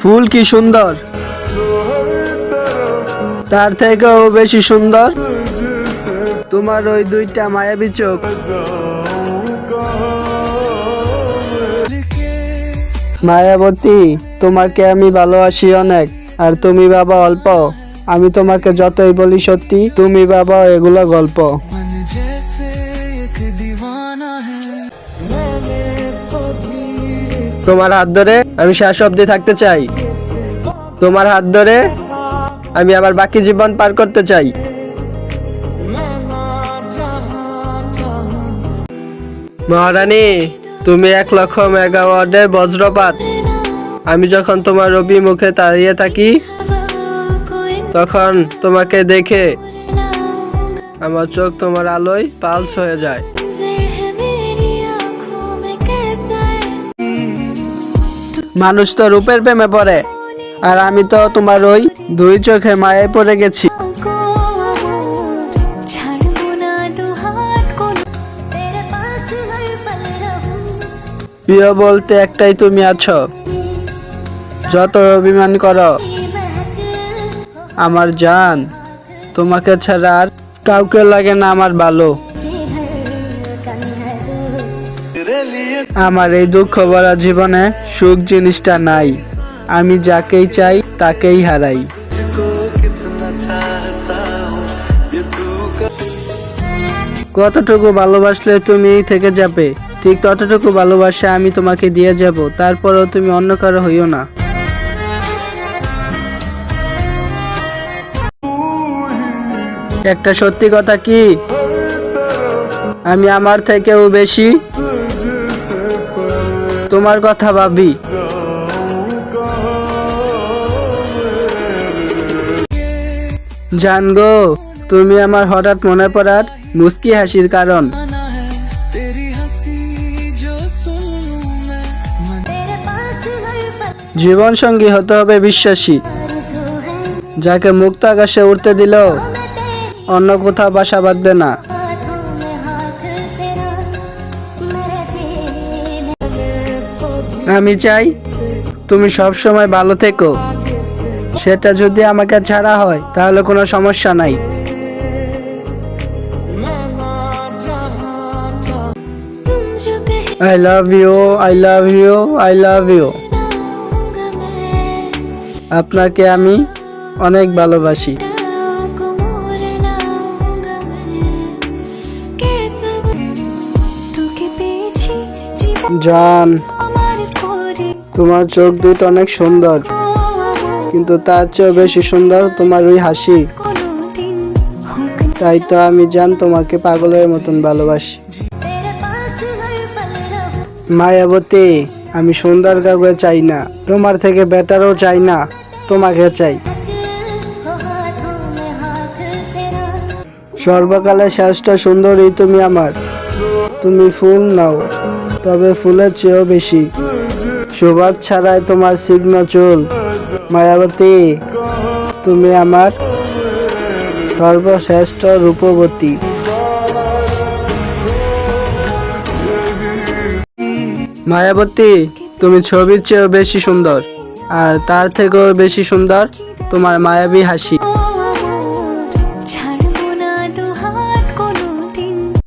ফুল কি সুন্দর, তার থেকেও বেশি সুন্দর তোমার ওই দুইটা মায়াবী চোখ। মায়াবতী, তোমাকে আমি ভালোবাসি অনেক, আর তুমি বাবা অল্প। আমি তোমাকে যতই বলি সত্যি, তুমি বাবা এগুলো গল্প। তোমার হাত ধরে আমি শেষ অবধি থাকতে চাই, তোমার হাত ধরে আমি আবার বাকি জীবন পার করতে চাই। মহারানী, তুমি 1,00,000 মেগাওয়াটের বজ্রপাত। আমি যখন তোমার অভিমুখে দাঁড়িয়ে থাকি, তখন তোমাকে দেখে আমার চোখ তোমার আলোয় পালস হয়ে যায়। মানুষ তো রূপের প্রেমে পড়ে, আর আমি তো তোমার ওই দুই চোখে মায়ায় পড়ে গেছি। প্রিয় বলতে একটাই তুমি আছো, যত অভিমান করো আমার জান, তোমাকে ছাড়া আর কাউকে লাগে না আমার ভালো। আমার এই দুঃখ ভরা জীবনে সুখ জিনিসটা নাই, আমি যাকেই চাই তাকেই হারাই। কতটুকু ভালোবাসলে তুমি থেকে যাবে, ঠিক ততটুকু ভালোবাসা আমি তোমাকে দিয়ে যাব, তারপরেও তুমি অন্য কারো হইও না। একটা সত্যি কথা কি, আমি আমার থেকেও বেশি তোমার কথা ভাবি। জান গো, তুমি আমার হঠাৎ মনে পড়ার মুস্কি হাসির কারণ। জীবন সঙ্গী হতে হবে বিশ্বাসী, যাকে মুক্ত আকাশে উঠতে দিলেও অন্য কোথাও বাসা বাঁধবে না। আমি চাই তুমি সব সময় ভালো থেকো, সেটা যদি আমাকে ছাড়া হয় তাহলে কোনো সমস্যা নাই। I love you, I love you, I love you। আপনাকে আমি অনেক ভালোবাসি। জান, তোমার চোখ দুটো অনেক সুন্দর, কিন্তু তার চেয়ে বেশি সুন্দর তোমার ওই হাসি। তাই তো আমি জান তোমাকে পাগলের মতন ভালোবাসি। মায়াবতী, আমি সুন্দর কাউকে চাই না, তোমার থেকে বেটারও চাই না, তোমাকে চাই। সর্বকালে শ্রেষ্ঠ সুন্দরী তুমি আমার। তুমি ফুল নাও, তবে ফুলের চেয়েও বেশি সুবাস ছাড়াই তোমার তীক্ষ্ণ চুল। মায়াবতী, তুমি আমার সর্বশ্রেষ্ঠ রূপবতী। মায়াবতী, তুমি ছবির চেয়েও বেশি সুন্দর, আর তার থেকেও বেশি সুন্দর তোমার মায়াবী হাসি।